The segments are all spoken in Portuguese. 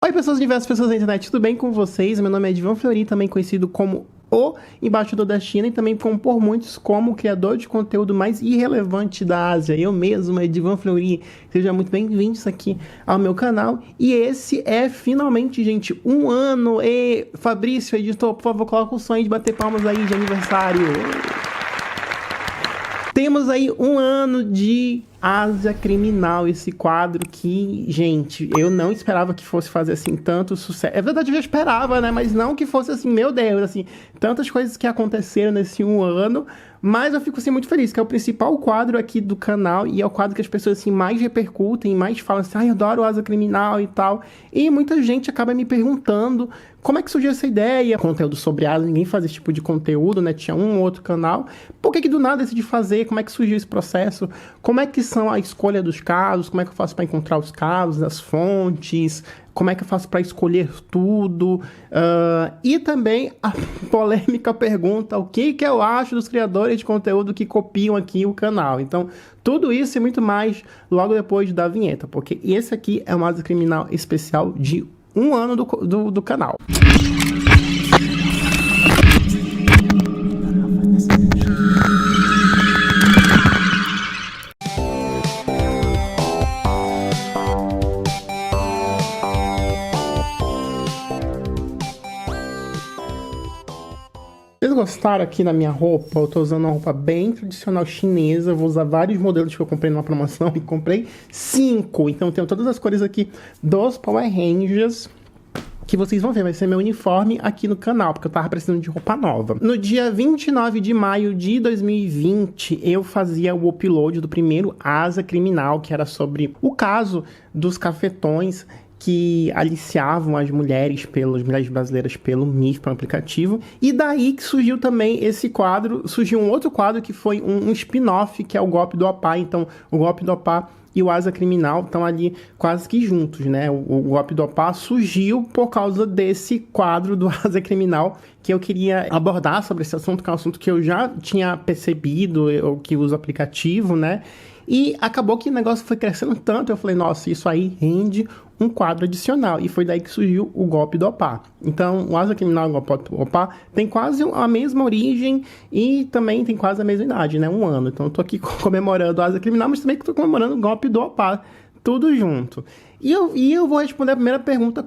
Oi, pessoas diversas, pessoas da internet, tudo bem com vocês? Meu nome é Edvan Fleury, também conhecido como o embaixador da China e também por muitos como o criador de conteúdo mais irrelevante da Ásia. Eu mesmo, Edvan Fleury. Sejam muito bem-vindos aqui ao meu canal. E esse é finalmente, gente, um ano. E Fabrício, editor, por favor, coloca o sonho de bater palmas aí de aniversário. Temos aí um ano de Ásia Criminal, esse quadro que, gente, eu não esperava que fosse fazer, assim, tanto sucesso. É verdade, eu já esperava, né? Mas não que fosse, assim, meu Deus, assim, tantas coisas que aconteceram nesse um ano. Mas eu fico, assim, muito feliz, que é o principal quadro aqui do canal e é o quadro que as pessoas, assim, mais repercutem, mais falam assim, eu adoro Ásia Criminal e tal. E muita gente acaba me perguntando como é que surgiu essa ideia. Conteúdo sobre Ásia, ninguém faz esse tipo de conteúdo, né? Tinha um ou outro canal. Por que do nada decidi fazer? Como é que surgiu esse processo? Como é que são a escolha dos casos? Como é que eu faço para encontrar os casos, as fontes? Como é que eu faço para escolher tudo? E também a polêmica pergunta, o que eu acho dos criadores de conteúdo que copiam aqui o canal? Então, tudo isso e muito mais logo depois da vinheta, porque esse aqui é um Ásia Criminal especial de um ano do canal. Vocês gostaram aqui na minha roupa? Eu tô usando uma roupa bem tradicional chinesa. Vou usar vários modelos que eu comprei numa promoção e comprei 5. Então eu tenho todas as cores aqui dos Power Rangers que vocês vão ver, vai ser meu uniforme aqui no canal, porque eu tava precisando de roupa nova. No dia 29 de maio de 2020, eu fazia o upload do primeiro Ásia Criminal, que era sobre o caso dos cafetões que aliciavam as mulheres brasileiras pelo MIF, pelo aplicativo. E daí que surgiu também esse quadro, surgiu um outro quadro que foi um spin-off, que é o Golpe do Opá. Então, o Golpe do Opá e o Ásia Criminal estão ali quase que juntos, né? O Golpe do Opá surgiu por causa desse quadro do Ásia Criminal que eu queria abordar sobre esse assunto, que é um assunto que eu já tinha percebido, eu que uso o aplicativo, né? E acabou que o negócio foi crescendo tanto, eu falei, nossa, isso aí rende um quadro adicional. E foi daí que surgiu o Golpe do Opá. Então, o Ásia Criminal e o Golpe do Opá tem quase a mesma origem e também tem quase a mesma idade, né? Um ano. Então, eu tô aqui comemorando o Ásia Criminal, mas também tô comemorando o Golpe do Opá. Tudo junto. E eu vou responder a primeira pergunta,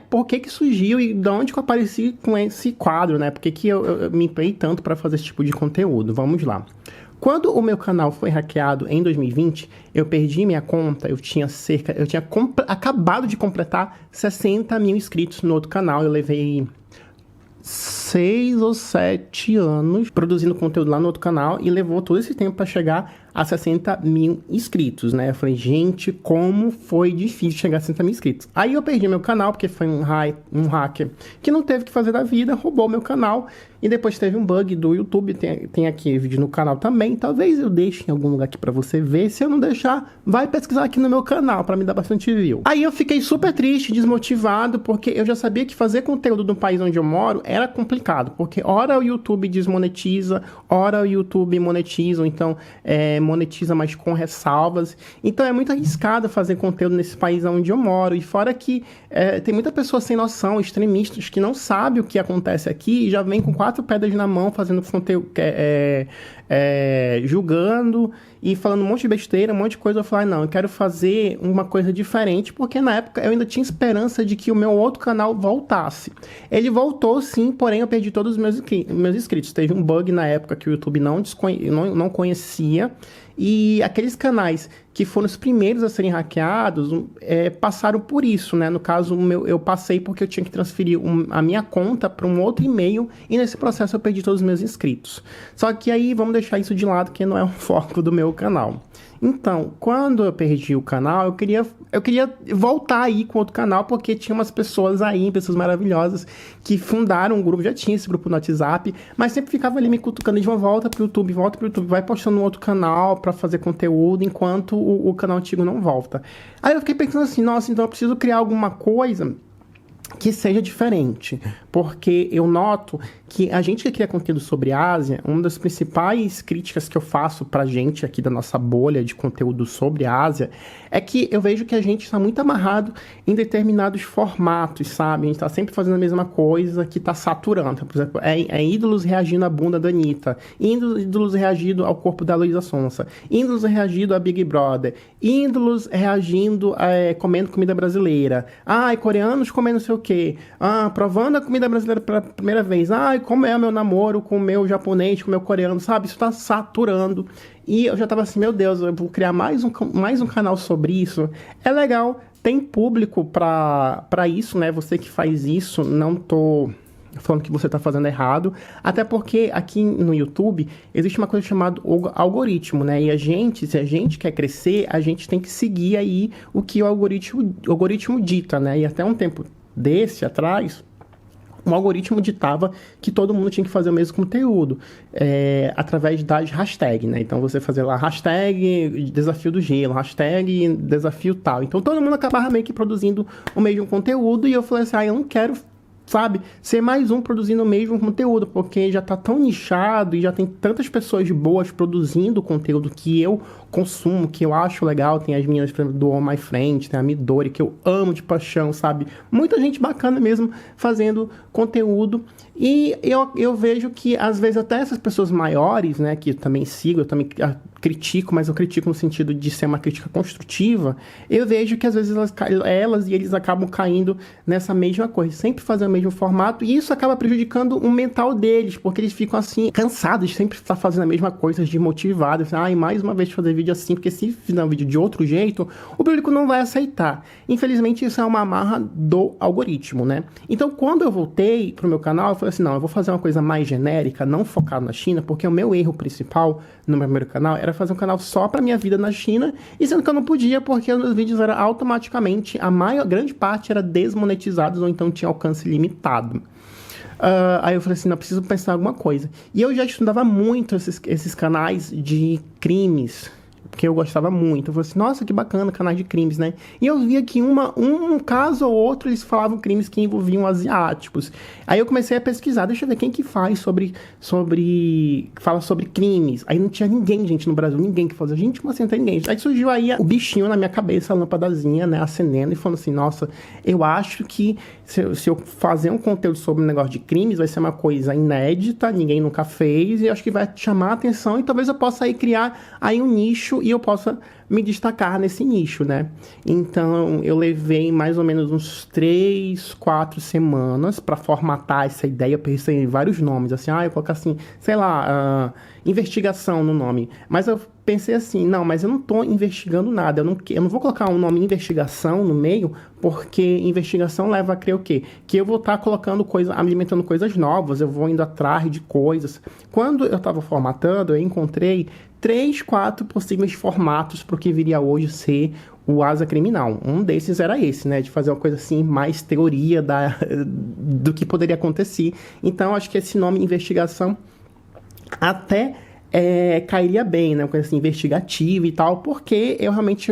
por que surgiu e de onde que eu apareci com esse quadro, né? Por que eu me empenhei tanto para fazer esse tipo de conteúdo? Vamos lá. Quando o meu canal foi hackeado em 2020, eu perdi minha conta, eu tinha acabado de completar 60 mil inscritos no outro canal, eu levei 6 ou 7 anos produzindo conteúdo lá no outro canal e levou todo esse tempo para chegar a 60 mil inscritos, né? Eu falei, gente, como foi difícil chegar a 60 mil inscritos. Aí eu perdi meu canal, porque foi um hacker que não teve o que fazer da vida, roubou meu canal. E depois teve um bug do YouTube, tem aqui vídeo no canal também. Talvez eu deixe em algum lugar aqui pra você ver. Se eu não deixar, vai pesquisar aqui no meu canal pra me dar bastante view. Aí eu fiquei super triste, desmotivado, porque eu já sabia que fazer conteúdo no país onde eu moro era complicado. Porque ora o YouTube desmonetiza, ora o YouTube monetiza, ou então monetiza, mas com ressalvas. Então é muito arriscado fazer conteúdo nesse país onde eu moro. E fora que tem muita pessoa sem noção, extremistas, que não sabe o que acontece aqui e já vem com 4 pedras na mão, fazendo conteúdo, julgando e falando um monte de besteira, um monte de coisa. Eu falei, não, eu quero fazer uma coisa diferente, porque na época eu ainda tinha esperança de que o meu outro canal voltasse. Ele voltou sim, porém eu perdi todos os meus inscritos. Teve um bug na época que o YouTube não conhecia, e aqueles canais que foram os primeiros a serem hackeados passaram por isso, né? No caso, eu passei porque eu tinha que transferir a minha conta para um outro e-mail e nesse processo eu perdi todos os meus inscritos. Só que aí vamos deixar isso de lado, que não é o foco do meu canal. Então, quando eu perdi o canal, eu queria voltar aí com outro canal, porque tinha umas pessoas aí, pessoas maravilhosas, que fundaram um grupo, já tinha esse grupo no WhatsApp, mas sempre ficava ali me cutucando de volta pro YouTube, vai postando um outro canal pra fazer conteúdo, enquanto o canal antigo não volta. Aí eu fiquei pensando assim, nossa, então eu preciso criar alguma coisa que seja diferente, porque eu noto que a gente que cria conteúdo sobre Ásia, uma das principais críticas que eu faço pra gente aqui da nossa bolha de conteúdo sobre Ásia, é que eu vejo que a gente está muito amarrado em determinados formatos, sabe? A gente tá sempre fazendo a mesma coisa que tá saturando. Por exemplo, é ídolos reagindo à bunda da Anitta, ídolos reagindo ao corpo da Luísa Sonza, ídolos reagindo a Big Brother, ídolos reagindo comendo comida brasileira, coreanos comendo não sei o quê, provando a comida brasileira pela primeira vez, como é o meu namoro com o meu japonês, com o meu coreano, sabe? Isso tá saturando. E eu já tava assim, meu Deus, eu vou criar mais um canal sobre isso. É legal, tem público pra isso, né? Você que faz isso, não tô falando que você tá fazendo errado, até porque aqui no YouTube existe uma coisa chamada algoritmo, né? E se a gente quer crescer, a gente tem que seguir aí o que o algoritmo dita, né? E até um tempo desse atrás, o algoritmo ditava que todo mundo tinha que fazer o mesmo conteúdo, através das hashtags, né? Então, você fazia lá hashtag desafio do gelo, hashtag desafio tal. Então, todo mundo acabava meio que produzindo o mesmo conteúdo, e eu falei assim, eu não quero, sabe, ser mais um produzindo o mesmo conteúdo, porque já tá tão nichado e já tem tantas pessoas boas produzindo conteúdo que eu consumo, que eu acho legal. Tem as meninas, por exemplo, do Oh My Friend, tem a Midori, que eu amo de paixão, sabe? Muita gente bacana mesmo fazendo conteúdo. E eu vejo que, às vezes, até essas pessoas maiores, né, que eu também sigo, eu também critico, mas eu critico no sentido de ser uma crítica construtiva, eu vejo que, às vezes, elas e eles acabam caindo nessa mesma coisa, sempre fazendo o mesmo formato, e isso acaba prejudicando o mental deles, porque eles ficam, assim, cansados de sempre estar fazendo a mesma coisa, desmotivados, mais uma vez fazer vídeo assim, porque se fizer um vídeo de outro jeito, o público não vai aceitar. Infelizmente, isso é uma amarra do algoritmo, né? Então, quando eu voltei pro meu canal, eu falei assim, não, eu vou fazer uma coisa mais genérica, não focado na China, porque o meu erro principal no meu primeiro canal era fazer um canal só pra minha vida na China, e sendo que eu não podia, porque os meus vídeos eram automaticamente, grande parte era desmonetizados, ou então tinha alcance limitado. Aí eu falei assim, não, preciso pensar em alguma coisa. E eu já estudava muito esses canais de crimes, porque eu gostava muito. Eu falei assim, nossa, que bacana, canais de crimes, né? E eu via que um caso ou outro eles falavam crimes que envolviam asiáticos. Aí eu comecei a pesquisar, deixa eu ver quem que faz fala sobre crimes. Aí não tinha ninguém, gente, no Brasil, ninguém que fazia. Gente, como assim não tem ninguém? Aí surgiu aí o bichinho na minha cabeça, a lâmpadazinha, né, acendendo e falando assim, nossa, eu acho que se eu fazer um conteúdo sobre um negócio de crimes, vai ser uma coisa inédita, ninguém nunca fez, e acho que vai chamar a atenção, e talvez eu possa aí criar aí um nicho e eu possa me destacar nesse nicho, né? Então, eu levei mais ou menos uns 3, 4 semanas para formatar essa ideia. Eu pensei em vários nomes, assim, eu colocar assim, sei lá, investigação no nome. Mas eu pensei assim, não, mas eu não tô investigando nada, eu não vou colocar um nome investigação no meio, porque investigação leva a crer o quê? Que eu vou estar colocando alimentando coisas novas, eu vou indo atrás de coisas. Quando eu estava formatando, eu encontrei 3, 4 possíveis formatos para o que viria hoje ser o Asa Criminal. Um desses era esse, né? De fazer uma coisa assim, mais teoria do que poderia acontecer. Então, acho que esse nome investigação até cairia bem, né? Uma coisa assim, investigativa e tal, porque eu realmente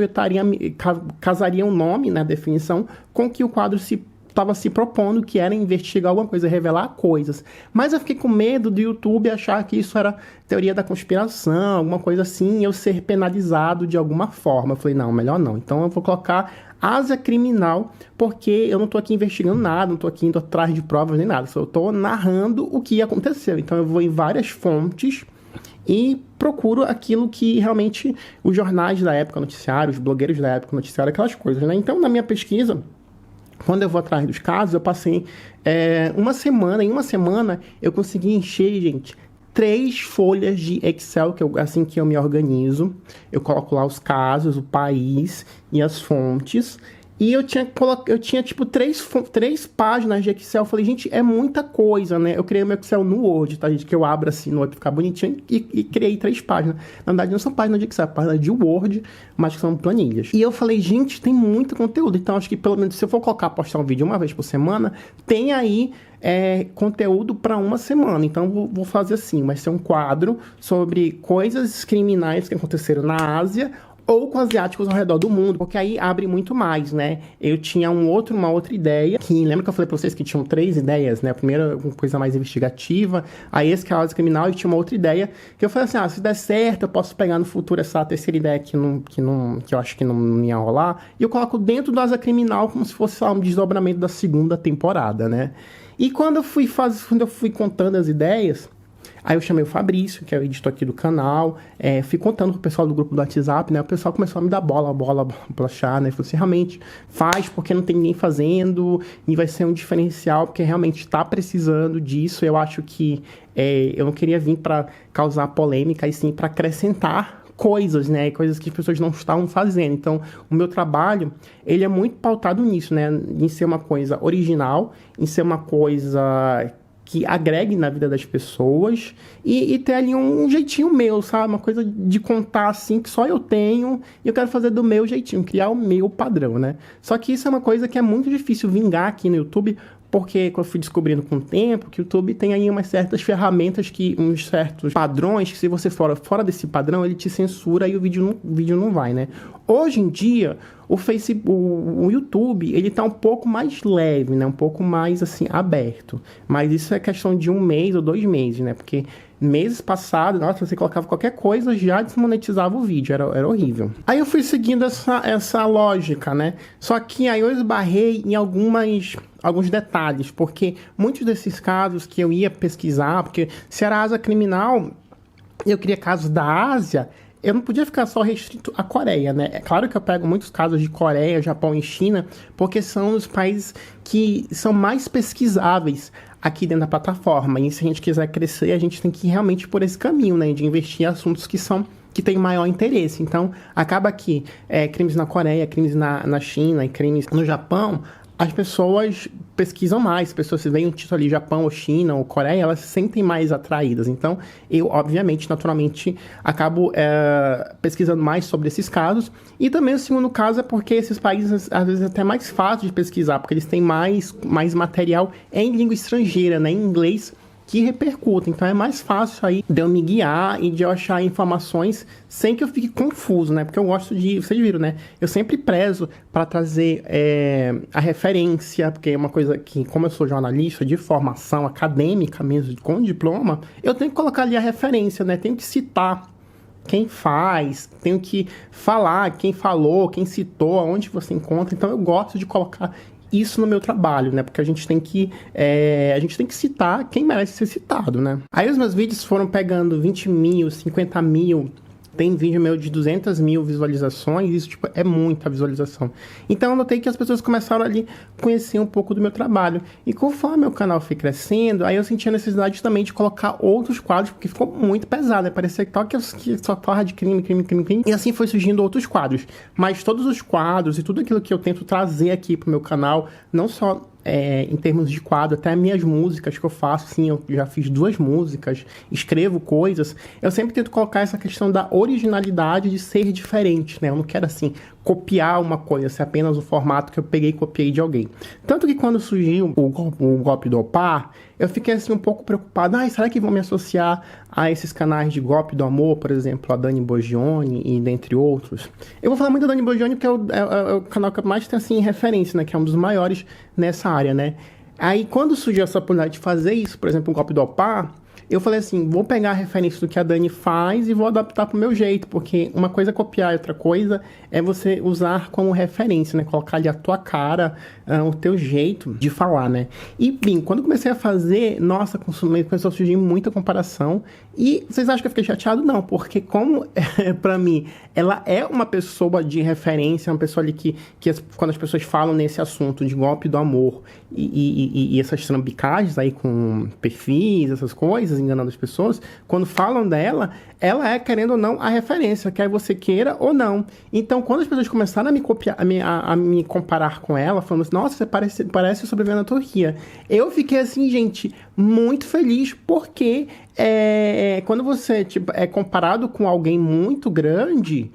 casaria um nome, né? Definição, com que o quadro estava se propondo, que era investigar alguma coisa, revelar coisas. Mas eu fiquei com medo do YouTube achar que isso era teoria da conspiração, alguma coisa assim, eu ser penalizado de alguma forma. Eu falei, não, melhor não. Então eu vou colocar Ásia Criminal, porque eu não tô aqui investigando nada, não tô aqui indo atrás de provas nem nada, só eu tô narrando o que aconteceu. Então eu vou em várias fontes e procuro aquilo que realmente os jornais da época, noticiários, os blogueiros da época, noticiário, aquelas coisas, né? Então, na minha pesquisa, quando eu vou atrás dos casos, eu passei uma semana. Em uma semana, eu consegui encher, gente, 3 folhas de Excel, assim que eu me organizo. Eu coloco lá os casos, o país e as fontes. E eu tinha tipo 3 páginas de Excel. Eu falei, gente, é muita coisa, né? Eu criei meu Excel no Word, tá, gente? Que eu abro assim no Word, ficar bonitinho, e criei 3 páginas. Na verdade, não são páginas de Excel, é páginas de Word, mas que são planilhas. E eu falei, gente, tem muito conteúdo. Então, acho que pelo menos se eu for postar um vídeo uma vez por semana, tem aí conteúdo para uma semana. Então, vou fazer assim, vai ser um quadro sobre coisas criminais que aconteceram na Ásia, ou com asiáticos ao redor do mundo, porque aí abre muito mais, né? Eu tinha uma outra ideia, que lembra que eu falei pra vocês que tinham 3 ideias, né? A primeira, uma coisa mais investigativa, aí esse que é a análise criminal, e tinha uma outra ideia, que eu falei assim, se der certo, eu posso pegar no futuro essa terceira ideia que eu acho que não ia rolar, e eu coloco dentro do asa criminal como se fosse um desdobramento da segunda temporada, né? E quando eu fui contando as ideias, aí eu chamei o Fabrício, que é o editor aqui do canal, fui contando pro pessoal do grupo do WhatsApp, né? O pessoal começou a me dar bola achar, né? Falou assim, realmente, faz porque não tem ninguém fazendo e vai ser um diferencial, porque realmente tá precisando disso. Eu acho que eu não queria vir para causar polêmica, e sim para acrescentar coisas, né? Coisas que as pessoas não estavam fazendo. Então, o meu trabalho, ele é muito pautado nisso, né? Em ser uma coisa original, em ser uma coisa que agregue na vida das pessoas e ter ali um jeitinho meu, sabe? Uma coisa de contar assim que só eu tenho e eu quero fazer do meu jeitinho, criar o meu padrão, né? Só que isso é uma coisa que é muito difícil vingar aqui no YouTube, porque eu fui descobrindo com o tempo que o YouTube tem aí umas certas ferramentas, uns certos padrões, que se você for fora desse padrão, ele te censura e o vídeo não vai, né? Hoje em dia, o YouTube, ele tá um pouco mais leve, né? Um pouco mais, assim, aberto. Mas isso é questão de 1 mês ou 2 meses, né? Porque meses passados, nossa, você colocava qualquer coisa, já desmonetizava o vídeo, era horrível. Aí eu fui seguindo essa lógica, né? Só que aí eu esbarrei em alguns detalhes, porque muitos desses casos que eu ia pesquisar, porque se era asa criminal, eu queria casos da Ásia, eu não podia ficar só restrito à Coreia, né? É claro que eu pego muitos casos de Coreia, Japão e China, porque são os países que são mais pesquisáveis aqui dentro da plataforma. E se a gente quiser crescer, a gente tem que ir realmente por esse caminho, né? De investir em assuntos que têm maior interesse. Então, acaba que crimes na Coreia, crimes na China e crimes no Japão, as pessoas pesquisam mais, as pessoas, se veem um título ali, Japão ou China ou Coreia, elas se sentem mais atraídas. Então, eu, obviamente, naturalmente, acabo pesquisando mais sobre esses casos. E também o segundo caso é porque esses países, às vezes, é até mais fácil de pesquisar, porque eles têm mais material em língua estrangeira, né, em inglês, que repercuta. Então é mais fácil aí de eu me guiar e de eu achar informações sem que eu fique confuso, né? Porque eu gosto vocês viram, né? Eu sempre prezo para trazer a referência, porque é uma coisa que, como eu sou jornalista de formação acadêmica mesmo, com diploma, eu tenho que colocar ali a referência, né? Tenho que citar quem faz, tenho que falar quem falou, quem citou, aonde você encontra. Então eu gosto de colocar isso no meu trabalho, né? Porque a gente tem que citar quem merece ser citado, né? Aí os meus vídeos foram pegando 20 mil, 50 mil. Tem vídeo meu de 200 mil visualizações, isso tipo, é muita visualização. Então eu notei que as pessoas começaram ali a conhecer um pouco do meu trabalho. E conforme meu canal foi crescendo, aí eu senti a necessidade também de colocar outros quadros, porque ficou muito pesado, né? Parecia que só fala de crime. E assim foi surgindo outros quadros. Mas todos os quadros e tudo aquilo que eu tento trazer aqui pro meu canal, não só em termos de quadro, até minhas músicas que eu faço, sim, eu já fiz 2 músicas, escrevo coisas, eu sempre tento colocar essa questão da originalidade de ser diferente, né? Eu não quero, assim, copiar uma coisa, ser apenas o formato que eu peguei e copiei de alguém. Tanto que quando surgiu o golpe do Opar, eu fiquei, assim, um pouco preocupado. Será que vão me associar a esses canais de golpe do amor, por exemplo, a Dani Boggioni e dentre outros? Eu vou falar muito da Dani Boggioni porque é o canal que eu mais tenho, assim, referência, né? Que é um dos maiores nessa área, né? Aí, quando surgiu essa oportunidade de fazer isso, por exemplo, o golpe do Opar, eu falei assim, vou pegar a referência do que a Dani faz e vou adaptar pro meu jeito, porque uma coisa é copiar e outra coisa é você usar como referência, né? Colocar ali a tua cara, o teu jeito de falar, né? E, bem, quando eu comecei a fazer, nossa, começou a surgir muita comparação. E vocês acham que eu fiquei chateado? Não, porque como, pra mim, ela é uma pessoa de referência, uma pessoa ali que quando as pessoas falam nesse assunto de golpe do amor e essas trambicagens aí com perfis, essas coisas, enganando as pessoas, quando falam dela, ela é, querendo ou não, a referência, quer você queira ou não. Então, quando as pessoas começaram a me copiar, a me comparar com ela, falando assim, nossa, você parece sobrevivendo na Turquia. Eu fiquei assim, gente, muito feliz, porque quando você é comparado com alguém muito grande,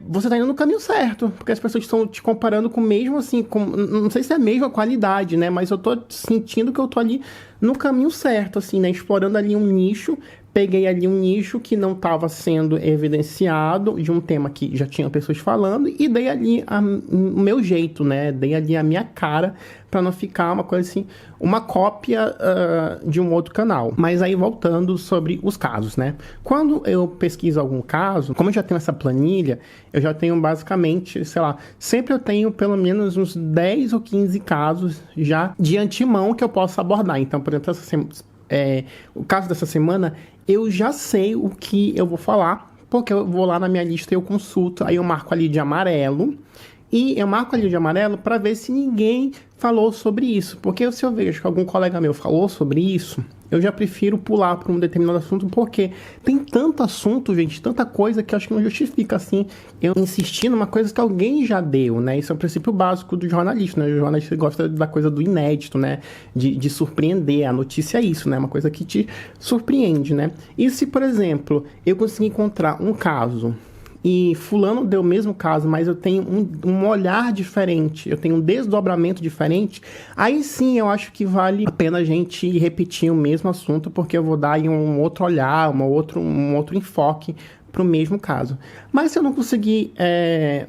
você tá indo no caminho certo, porque as pessoas estão te comparando com mesmo assim, não sei se é a mesma qualidade, né, mas eu tô sentindo que eu tô ali no caminho certo, assim, né, explorando ali um nicho peguei ali um nicho que não estava sendo evidenciado, de um tema que já tinha pessoas falando, e dei ali o meu jeito, né? Dei ali a minha cara, para não ficar uma coisa assim, uma cópia de um outro canal. Mas aí voltando sobre os casos, né? Quando eu pesquiso algum caso, como eu já tenho essa planilha, eu já tenho basicamente, sei lá, sempre eu tenho pelo menos uns 10 ou 15 casos já de antemão que eu posso abordar. Então, por exemplo, o caso dessa semana, eu já sei o que eu vou falar, porque eu vou lá na minha lista e eu consulto, aí eu marco ali de amarelo, e eu marco ali de amarelo para ver se ninguém falou sobre isso, porque se eu vejo que algum colega meu falou sobre isso, eu já prefiro pular para um determinado assunto, porque tem tanto assunto, gente, tanta coisa que eu acho que não justifica, assim, eu insistir numa coisa que alguém já deu, né? Isso é o princípio básico do jornalista, né? O jornalista gosta da coisa do inédito, né? De surpreender. A notícia é isso, né? Uma coisa que te surpreende, né? E se, por exemplo, eu conseguir encontrar um caso e fulano deu o mesmo caso, mas eu tenho um olhar diferente, eu tenho um desdobramento diferente, aí sim eu acho que vale a pena a gente repetir o mesmo assunto, porque eu vou dar aí um outro olhar, um outro enfoque para o mesmo caso. Mas se eu não conseguir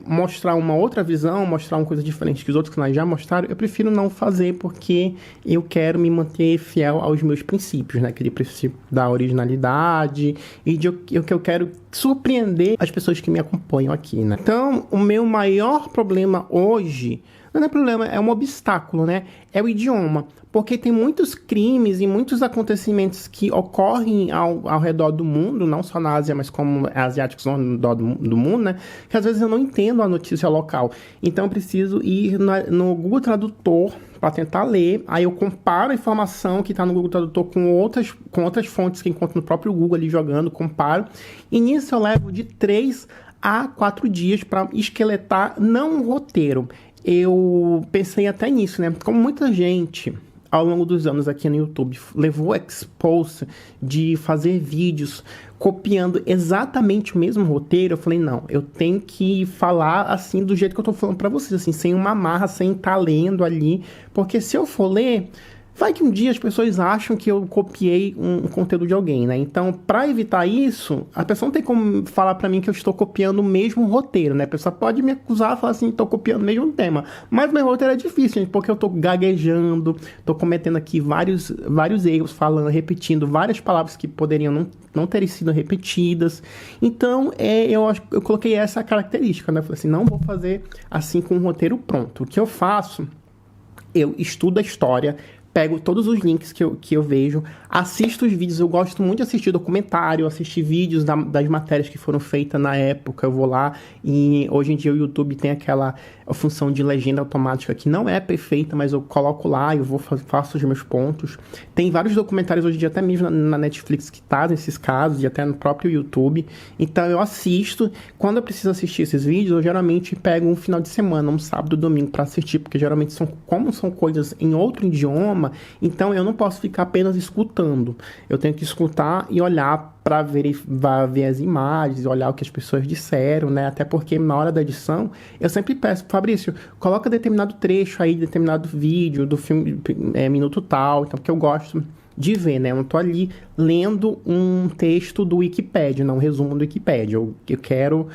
mostrar uma outra visão, mostrar uma coisa diferente que os outros canais já mostraram, eu prefiro não fazer, porque eu quero me manter fiel aos meus princípios, né? Aquele princípio da originalidade e que eu quero surpreender as pessoas que me acompanham aqui, né? Então, o meu maior problema hoje não é problema, é um obstáculo, né? É o idioma. Porque tem muitos crimes e muitos acontecimentos que ocorrem ao redor do mundo, não só na Ásia, mas como asiáticos ao redor do mundo, né? Que às vezes eu não entendo a notícia local. Então eu preciso ir no Google Tradutor para tentar ler. Aí eu comparo a informação que está no Google Tradutor com outras fontes que encontro no próprio Google ali jogando, comparo. E nisso eu levo de 3 a 4 dias para esqueletar, não um roteiro. Eu pensei até nisso, né? Como muita gente ao longo dos anos aqui no YouTube levou expose de fazer vídeos copiando exatamente o mesmo roteiro, eu falei, não, eu tenho que falar assim do jeito que eu tô falando pra vocês, assim, sem uma amarra, sem estar lendo ali, porque se eu for ler, vai que um dia as pessoas acham que eu copiei um conteúdo de alguém, né? Então, para evitar isso, a pessoa não tem como falar para mim que eu estou copiando o mesmo roteiro, né? A pessoa pode me acusar e falar assim, estou copiando o mesmo tema. Mas meu roteiro é difícil, gente, porque eu estou gaguejando, estou cometendo aqui vários erros, falando, repetindo várias palavras que poderiam não terem sido repetidas. Então, eu coloquei essa característica, né? Eu falei assim, não vou fazer assim com o roteiro pronto. O que eu faço? Eu estudo a história, pego todos os links que eu vejo, assisto os vídeos, eu gosto muito de assistir documentário, assistir vídeos das matérias que foram feitas na época, eu vou lá e hoje em dia o YouTube tem aquela função de legenda automática que não é perfeita, mas eu coloco lá, eu faço os meus pontos. Tem vários documentários hoje em dia, até mesmo na Netflix, que tá nesses casos, e até no próprio YouTube. Então eu assisto, quando eu preciso assistir esses vídeos, eu geralmente pego um final de semana, um sábado, domingo para assistir, porque geralmente como são coisas em outro idioma, então eu não posso ficar apenas escutando. Eu tenho que escutar e olhar para ver as imagens, olhar o que as pessoas disseram, né? Até porque na hora da edição, eu sempre peço, Fabrício, coloca determinado trecho aí, determinado vídeo do filme, minuto tal, então, porque eu gosto de ver, né? Eu não tô ali lendo um texto do Wikipedia, não um resumo do Wikipedia. Eu quero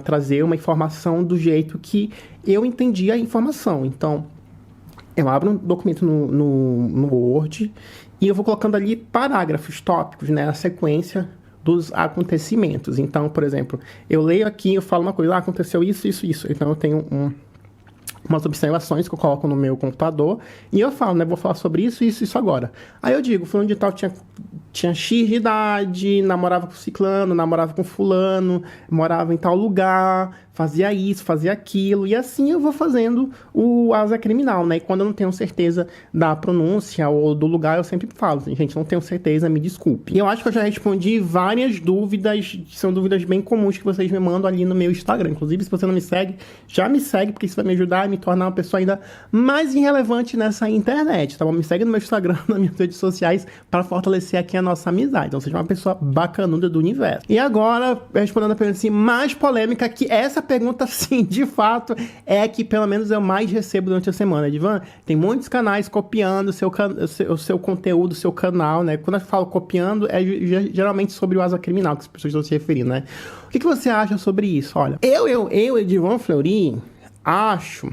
trazer uma informação do jeito que eu entendi a informação. Então, eu abro um documento no Word e eu vou colocando ali parágrafos, tópicos, né? A sequência dos acontecimentos. Então, por exemplo, eu leio aqui, eu falo uma coisa, aconteceu isso, isso, isso. Então, eu tenho umas observações que eu coloco no meu computador e eu falo, né? Vou falar sobre isso, isso, isso agora. Aí eu digo, fulano de tal tinha X de idade, namorava com ciclano, namorava com fulano, morava em tal lugar, fazia isso, fazia aquilo, e assim eu vou fazendo o asa criminal, né? E quando eu não tenho certeza da pronúncia ou do lugar, eu sempre falo, gente, não tenho certeza, me desculpe. E eu acho que eu já respondi várias dúvidas, são dúvidas bem comuns que vocês me mandam ali no meu Instagram. Inclusive, se você não me segue, já me segue, porque isso vai me ajudar a me tornar uma pessoa ainda mais irrelevante nessa internet, tá bom? Me segue no meu Instagram, nas minhas redes sociais, para fortalecer aqui a nossa amizade. Então seja uma pessoa bacanuda do universo. E agora, respondendo a pergunta assim, mais polêmica, que essa pergunta, sim, de fato, é a que pelo menos eu mais recebo durante a semana. Edvan, tem muitos canais copiando o seu conteúdo, o seu canal, né? Quando eu falo copiando, é geralmente sobre o Asa Criminal, que as pessoas estão se referindo, né? O que você acha sobre isso? Olha, eu Edvan Fleury, acho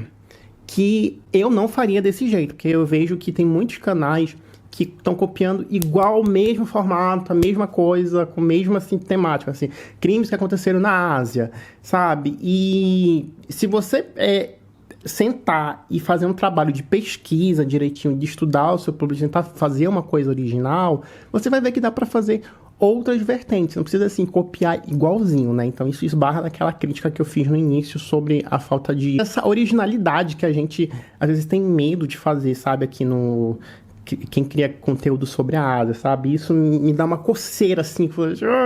que eu não faria desse jeito, porque eu vejo que tem muitos canais que estão copiando igual o mesmo formato, a mesma coisa, com a mesma assim, temática, assim, crimes que aconteceram na Ásia, sabe? E se você sentar e fazer um trabalho de pesquisa direitinho, de estudar o seu público, tentar fazer uma coisa original, você vai ver que dá para fazer outras vertentes, não precisa assim copiar igualzinho, né? Então isso esbarra naquela crítica que eu fiz no início sobre a falta de essa originalidade que a gente às vezes tem medo de fazer, sabe, aqui no quem cria conteúdo sobre a Ásia, sabe? Isso me dá uma coceira assim,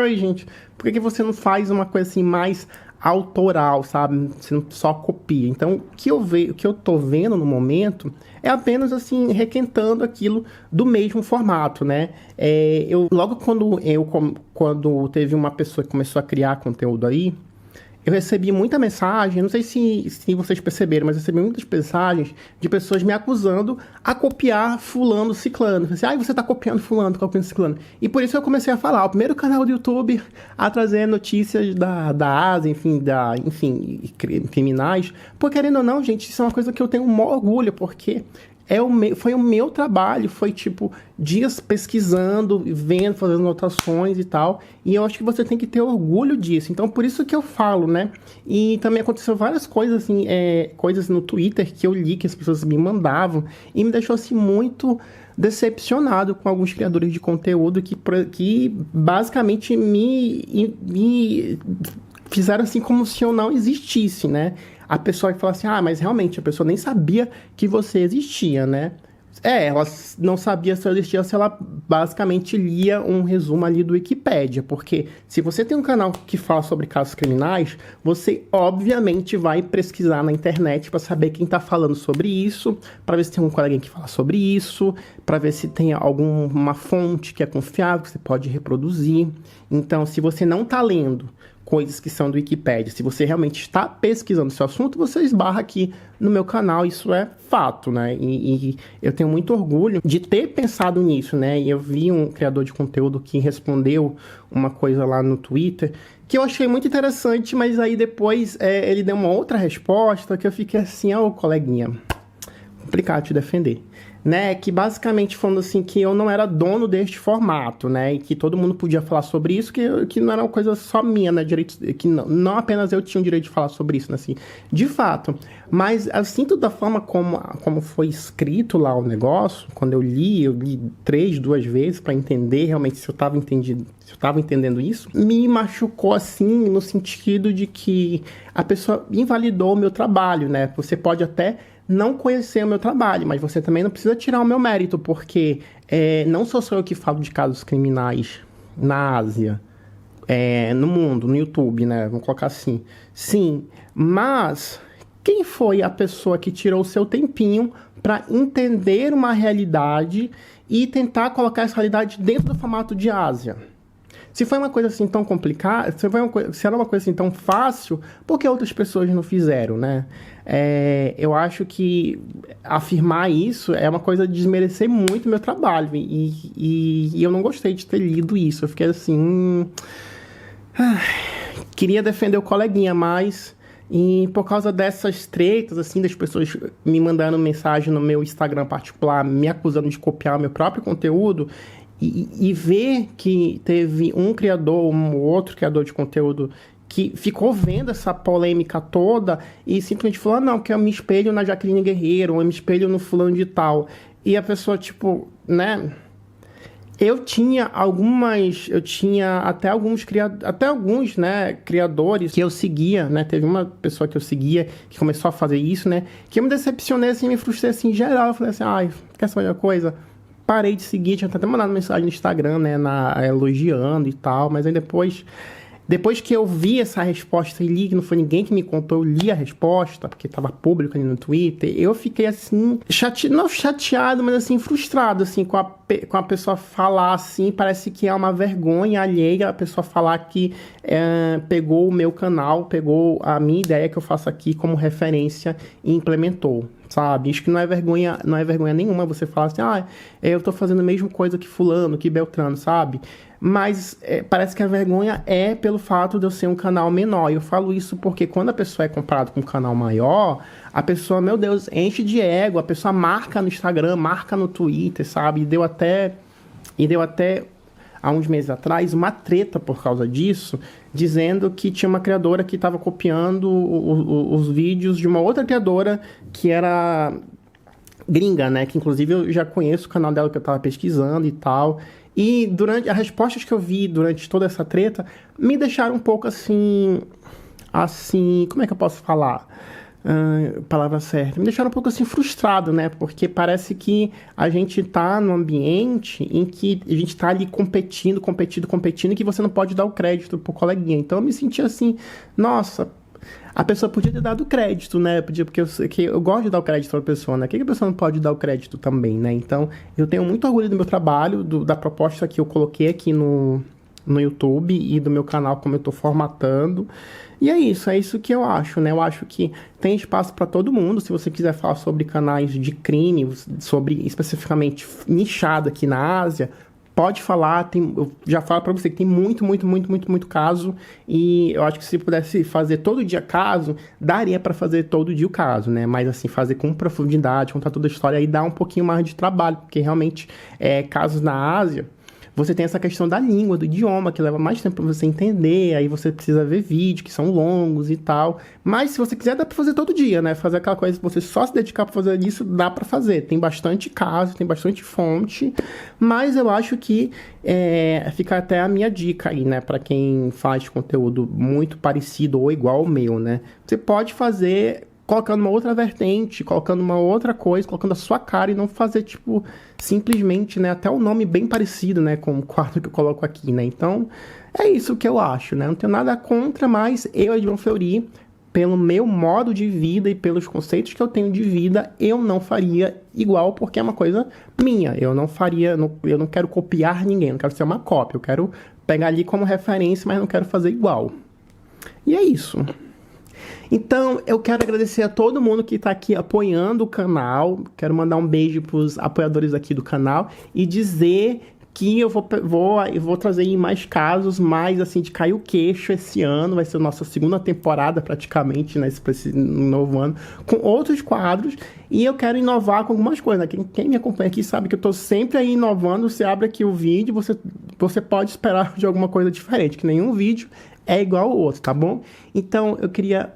ai, gente, por que você não faz uma coisa assim mais autoral, sabe? Você não só copia. Então, o que eu tô vendo no momento é apenas assim requentando aquilo do mesmo formato, né? Logo quando teve uma pessoa que começou a criar conteúdo aí, eu recebi muita mensagem, não sei se vocês perceberam, mas eu recebi muitas mensagens de pessoas me acusando a copiar fulano, ciclano. Assim, você tá copiando fulano, copiando ciclano. E por isso eu comecei a falar, o primeiro canal do YouTube a trazer notícias da Ásia, enfim, criminais. Pô, querendo ou não, gente, isso é uma coisa que eu tenho um maior orgulho, porque foi o meu trabalho, foi tipo dias pesquisando, vendo, fazendo anotações e tal, e eu acho que você tem que ter orgulho disso. Então por isso que eu falo, né? E também aconteceu várias coisas assim, coisas no Twitter que eu li, que as pessoas me mandavam, e me deixou assim muito decepcionado com alguns criadores de conteúdo que basicamente me fizeram assim como se eu não existisse, né? A pessoa que fala assim, mas realmente a pessoa nem sabia que você existia, né? Ela não sabia se eu existia se ela basicamente lia um resumo ali do Wikipedia, porque se você tem um canal que fala sobre casos criminais, você obviamente vai pesquisar na internet para saber quem está falando sobre isso, para ver se tem um colega que fala sobre isso, para ver se tem alguma fonte que é confiável, que você pode reproduzir. Então, se você não está lendo coisas que são do Wikipedia, se você realmente está pesquisando esse assunto, você esbarra aqui no meu canal, isso é fato, né? E eu tenho muito orgulho de ter pensado nisso, né? E eu vi um criador de conteúdo que respondeu uma coisa lá no Twitter que eu achei muito interessante, mas aí depois ele deu uma outra resposta que eu fiquei assim, coleguinha, complicado te defender, né, que basicamente falando assim que eu não era dono deste formato, né, e que todo mundo podia falar sobre isso, que não era uma coisa só minha, né, que não apenas eu tinha o direito de falar sobre isso, né, assim, de fato, mas eu sinto da forma como foi escrito lá o negócio, quando eu li 2 vezes para entender realmente se eu estava entendendo isso, me machucou assim, no sentido de que a pessoa invalidou o meu trabalho, né, você pode até não conhecer o meu trabalho, mas você também não precisa tirar o meu mérito, porque não sou só eu que falo de casos criminais na Ásia, no mundo, no YouTube, né? Vamos colocar assim. Sim, mas quem foi a pessoa que tirou o seu tempinho para entender uma realidade e tentar colocar essa realidade dentro do formato de Ásia? Se foi uma coisa assim tão complicada, se era uma coisa assim tão fácil, por que outras pessoas não fizeram, né? Eu acho que afirmar isso é uma coisa de desmerecer muito o meu trabalho. E eu não gostei de ter lido isso. Eu fiquei assim... queria defender o coleguinha, mas... E por causa dessas tretas, assim, das pessoas me mandando mensagem no meu Instagram particular, me acusando de copiar o meu próprio conteúdo... E ver que teve um outro criador de conteúdo que ficou vendo essa polêmica toda e simplesmente falou, não, que eu me espelho na Jaqueline Guerreiro, ou eu me espelho no fulano de tal. E a pessoa, tipo, né... Eu tinha até alguns, né, criadores que eu seguia, né? Teve uma pessoa que eu seguia que começou a fazer isso, né? Que eu me decepcionei, assim, me frustrei, assim, em geral. Eu falei assim, quer saber uma coisa? Parei de seguir, tinha até mandado mensagem no Instagram, né, elogiando e tal, mas aí depois Depois que eu vi essa resposta e li, que não foi ninguém que me contou, eu li a resposta, porque estava público ali no Twitter, eu fiquei assim, não chateado, mas assim, frustrado, assim, com a pessoa falar assim, parece que é uma vergonha alheia a pessoa falar que pegou o meu canal, pegou a minha ideia que eu faço aqui como referência e implementou. Sabe? Isso que não é vergonha nenhuma você falar assim, eu tô fazendo a mesma coisa que fulano, que Beltrano, sabe? Mas parece que a vergonha é pelo fato de eu ser um canal menor. E eu falo isso porque quando a pessoa é comparada com um canal maior, a pessoa, meu Deus, enche de ego, a pessoa marca no Instagram, marca no Twitter, sabe? E deu até há uns meses atrás, uma treta por causa disso, dizendo que tinha uma criadora que estava copiando os vídeos de uma outra criadora que era gringa, né? Que inclusive eu já conheço o canal dela que eu estava pesquisando e tal. E durante as respostas que eu vi durante toda essa treta, me deixaram um pouco assim, como é que eu posso falar? Palavra certa, me deixaram um pouco assim frustrado, né? Porque parece que a gente tá num ambiente em que a gente tá ali competindo, e que você não pode dar o crédito pro coleguinha. Então eu me senti assim, nossa, a pessoa podia ter dado crédito, né? Porque eu gosto de dar o crédito pra pessoa, né? Por que a pessoa não pode dar o crédito também, né? Então eu tenho muito orgulho do meu trabalho, da proposta que eu coloquei aqui no YouTube e do meu canal, como eu tô formatando. E é isso que eu acho, né? Eu acho que tem espaço para todo mundo. Se você quiser falar sobre canais de crime, sobre especificamente nichado aqui na Ásia, pode falar. Eu já falo para você que tem muito caso. E eu acho que se pudesse fazer todo dia caso, daria para fazer todo dia o caso, né? Mas assim, fazer com profundidade, contar toda a história, aí dá um pouquinho mais de trabalho, porque realmente casos na Ásia. Você tem essa questão da língua, do idioma, que leva mais tempo para você entender, aí você precisa ver vídeos que são longos e tal. Mas se você quiser, dá para fazer todo dia, né? Fazer aquela coisa que você só se dedicar para fazer isso, dá para fazer. Tem bastante caso, tem bastante fonte, mas eu acho que fica até a minha dica aí, né? Para quem faz conteúdo muito parecido ou igual ao meu, né? Você pode fazer colocando uma outra vertente, colocando uma outra coisa, colocando a sua cara e não fazer, tipo, simplesmente, né, até o nome bem parecido, né, com o quadro que eu coloco aqui, né, então, é isso que eu acho, né, não tenho nada contra, mas eu, Edvan Fleury, pelo meu modo de vida e pelos conceitos que eu tenho de vida, eu não faria igual, porque é uma coisa minha, eu não quero copiar ninguém, não quero ser uma cópia, eu quero pegar ali como referência, mas não quero fazer igual. E é isso. Então, eu quero agradecer a todo mundo que está aqui apoiando o canal. Quero mandar um beijo para os apoiadores aqui do canal e dizer que eu vou trazer mais casos, mais assim, de cair o queixo esse ano. Vai ser a nossa segunda temporada, praticamente, né, esse novo ano, com outros quadros. E eu quero inovar com algumas coisas, né? Quem me acompanha aqui sabe que eu estou sempre aí inovando. Você abre aqui o vídeo, você pode esperar de alguma coisa diferente, que nenhum vídeo é igual ao outro, tá bom? Então, eu queria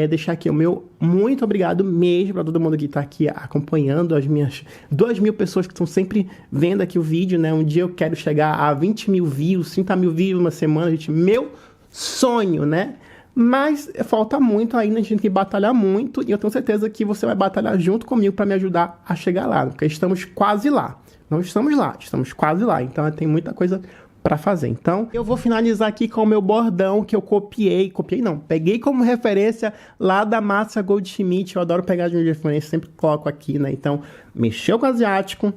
deixar aqui o meu muito obrigado mesmo para todo mundo que tá aqui acompanhando, as minhas 2.000 pessoas que estão sempre vendo aqui o vídeo, né? Um dia eu quero chegar a 20 mil views, 30 mil views uma semana, gente. Meu sonho, né? Mas falta muito ainda, a gente tem que batalhar muito e eu tenho certeza que você vai batalhar junto comigo para me ajudar a chegar lá, porque estamos quase lá. Não estamos lá, estamos quase lá. Então, tem muita coisa para fazer. Então, eu vou finalizar aqui com o meu bordão que eu peguei como referência lá da Márcia Goldschmidt. Eu adoro pegar de referência, sempre coloco aqui, né? Então, mexeu com asiático,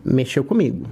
mexeu comigo.